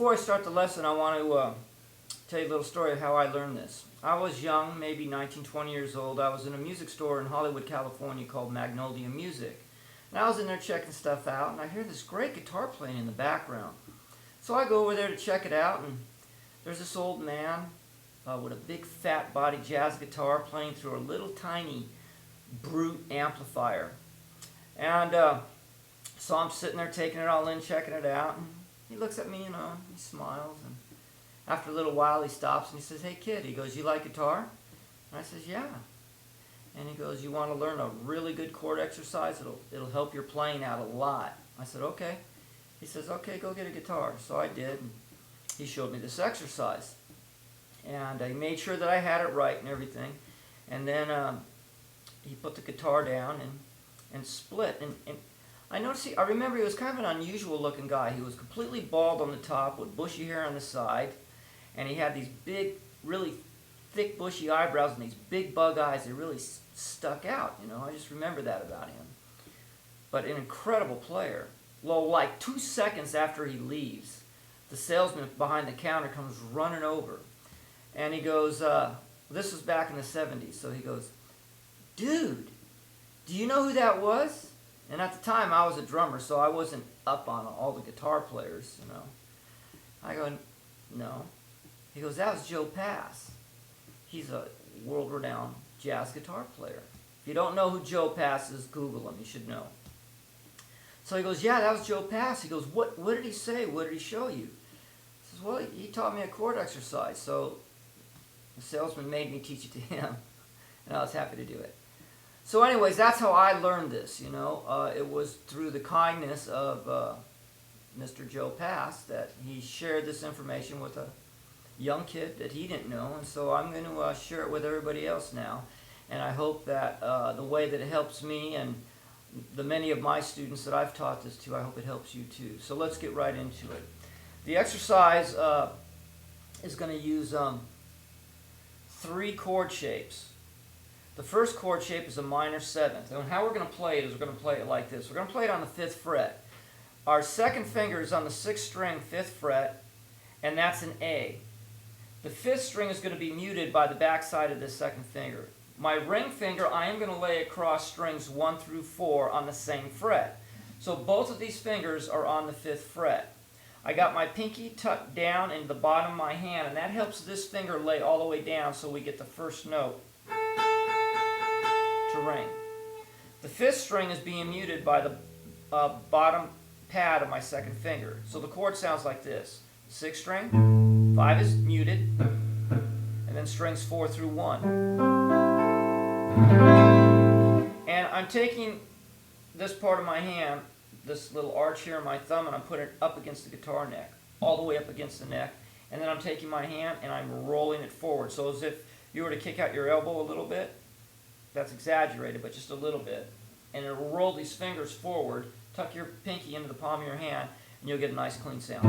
Before I start the lesson, I want to tell you a little story of how I learned this. I was young, maybe 19, 20 years old. I was in a music store in Hollywood, California called Magnolia Music. And I was in there checking stuff out, and I hear this great guitar playing in the background. So I go over there to check it out, and there's this old man with a big fat body jazz guitar playing through a little tiny brute amplifier. And so I'm sitting there taking it all in, checking it out, and he looks at me, he smiles, and after a little while he stops and he says, "Hey kid," he goes, "you like guitar?" And I says, "Yeah." And he goes, "You want to learn a really good chord exercise? It'll help your playing out a lot." I said, "Okay." He says, "Okay, go get a guitar." So I did, and he showed me this exercise. And he made sure that I had it right and everything. And then he put the guitar down and split. And I remember he was kind of an unusual looking guy. He was completely bald on the top with bushy hair on the side. And he had these big, really thick, bushy eyebrows and these big bug eyes that really stuck out. I just remember that about him. But an incredible player. Well, like 2 seconds after he leaves, the salesman behind the counter comes running over. And he goes, this was back in the 70s, so he goes, "Dude, do you know who that was?" And at the time, I was a drummer, so I wasn't up on all the guitar players, I go, "No." He goes, "That was Joe Pass. He's a world-renowned jazz guitar player. If you don't know who Joe Pass is, Google him. You should know." So he goes, "Yeah, that was Joe Pass." He goes, What did he say? What did he show you?" He says, "Well, he taught me a chord exercise." So the salesman made me teach it to him, and I was happy to do it. So anyways, that's how I learned this, It was through the kindness of Mr. Joe Pass that he shared this information with a young kid that he didn't know, and so I'm going to share it with everybody else now. And I hope that the way that it helps me and the many of my students that I've taught this to, I hope it helps you too. So let's get right into it. The exercise is going to use 3 chord shapes. The first chord shape is a minor 7th. And how we're going to play it is we're going to play it like this. We're going to play it on the 5th fret. Our second finger is on the 6th string, 5th fret, and that's an A. The 5th string is going to be muted by the back side of this second finger. My ring finger, I am going to lay across strings 1 through 4 on the same fret. So both of these fingers are on the 5th fret. I got my pinky tucked down into the bottom of my hand, and that helps this finger lay all the way down so we get the first note to ring. The 5th string is being muted by the bottom pad of my second finger. So the chord sounds like this. 6th string, 5 is muted, and then strings 4 through 1. And I'm taking this part of my hand, this little arch here in my thumb, and I'm putting it up against the guitar neck, all the way up against the neck. And then I'm taking my hand and I'm rolling it forward. So as if you were to kick out your elbow a little bit. That's exaggerated, but just a little bit. And it'll roll these fingers forward, tuck your pinky into the palm of your hand, and you'll get a nice clean sound.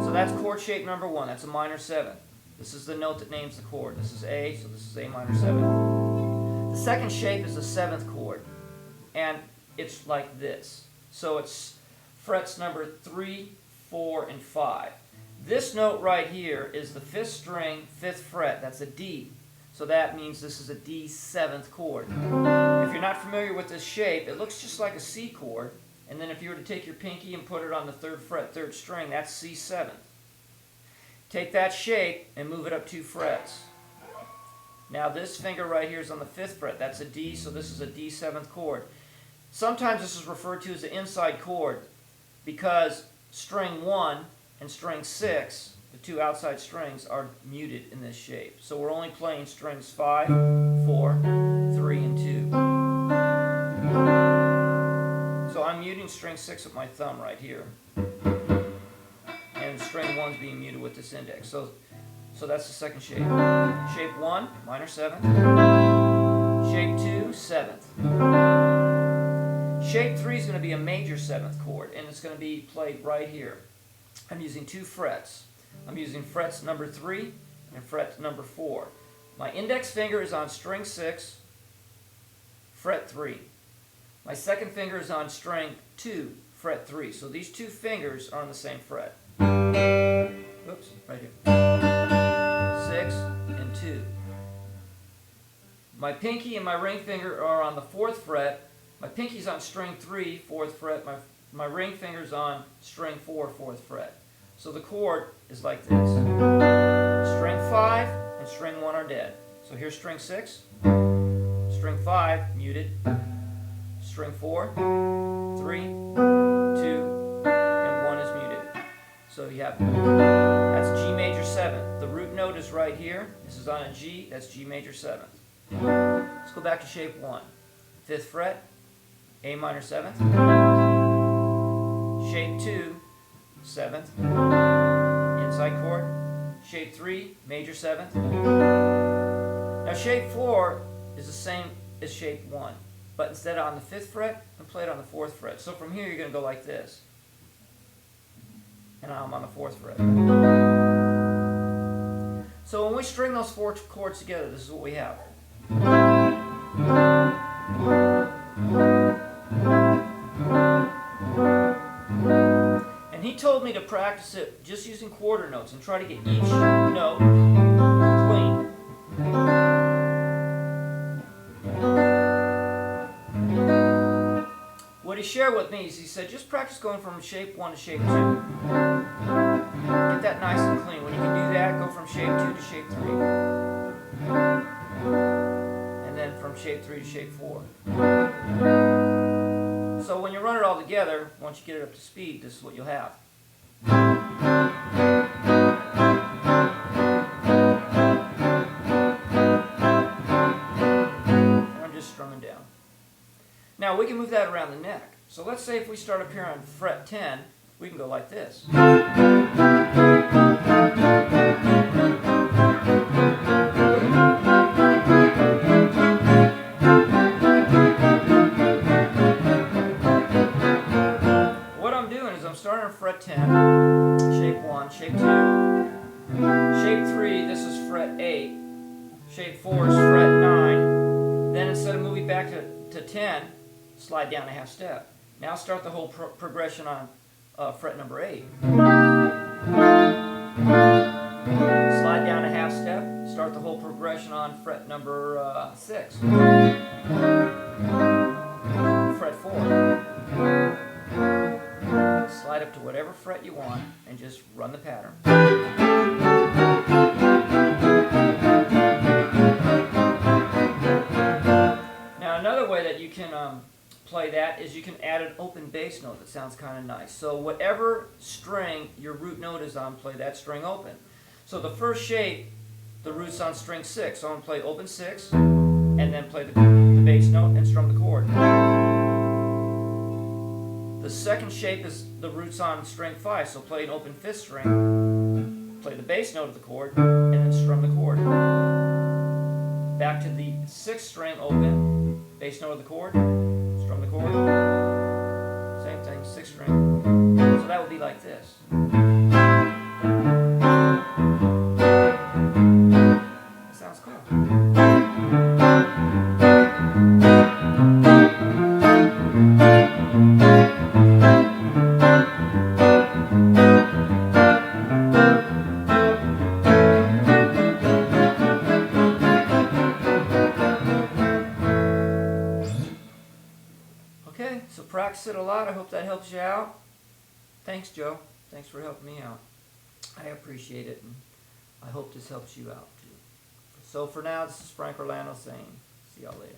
So that's chord shape number 1. That's a minor 7th. This is the note that names the chord. This is A, so this is A minor 7th. The second shape is a 7th chord, and it's like this. So it's frets number 3, 4, and 5. This note right here is the 5th string, 5th fret. That's a D. So that means this is a D 7th chord. If you're not familiar with this shape, it looks just like a C chord. And then if you were to take your pinky and put it on the 3rd fret, 3rd string, that's C 7th. Take that shape and move it up 2 frets. Now this finger right here is on the 5th fret. That's a D, so this is a D 7th chord. Sometimes this is referred to as the inside chord because string 1 and string 6, the 2 outside strings, are muted in this shape. So we're only playing strings 5, 4, 3, and 2. So I'm muting string 6 with my thumb right here. And string 1's being muted with this index. So that's the second shape. Shape 1, minor 7th. Shape 2, 7th. Shape 3 is going to be a major 7th chord, and it's going to be played right here. I'm using 2 frets. I'm using frets number 3 and fret number 4. My index finger is on string 6, fret 3. My second finger is on string 2, fret 3. So these two fingers are on the same fret. Oops, right here. 6 and 2. My pinky and my ring finger are on the 4th fret. My pinky's on string 3, 4th fret. My ring finger's on string 4, 4th fret. So the chord is like this. String 5 and string 1 are dead. So here's string 6, string 5, muted, string 4, 3, 2, and 1 is muted. So you have, that's G major 7th. The root note is right here. This is on a G, that's G major 7th. Let's go back to shape 1. 5th fret, A minor 7th. Shape 2, 7th. Inside chord. Shape 3, major 7th. Now shape 4 is the same as shape 1, but instead of on the 5th fret, I'm play it on the 4th fret. So from here you're going to go like this. And I'm on the 4th fret. So when we string those 4 chords together, this is what we have. And he told me to practice it just using quarter notes and try to get each note clean. What he shared with me is he said just practice going from shape 1 to shape 2. Get that nice and clean. When you can do that, go from shape 2 to shape 3. And then from shape 3 to shape 4. So when you run it all together, once you get it up to speed, this is what you'll have. And I'm just strumming down. Now we can move that around the neck. So let's say if we start up here on fret 10, we can go like this. What I'm doing is I'm starting on fret 10, shape 1, shape 2, shape 3, this is fret 8, shape 4 is fret 9, then instead of moving back to 10, slide down a half step. Now start the whole progression on fret number 8. Slide down a half step, start the whole progression on fret number 6. Fret 4. Slide up to whatever fret you want and just run the pattern. Now another way that you can play that is you can add an open bass note that sounds kind of nice. So whatever string your root note is on, play that string open. So the first shape, the root's on string 6, so I'm going to play open 6 and then play the bass note and strum the chord. The second shape is the root's on string 5, so play an open 5th string, play the bass note of the chord, and then strum the chord. Back to the 6th string open, bass note of the chord, strum the chord. Same thing, 6th string. So that would be like this. That sounds cool. Okay, so practice it a lot. I hope that helps you out. Thanks, Joe. Thanks for helping me out. I appreciate it, and I hope this helps you out too. So for now, this is Frank Orlando saying, see y'all later.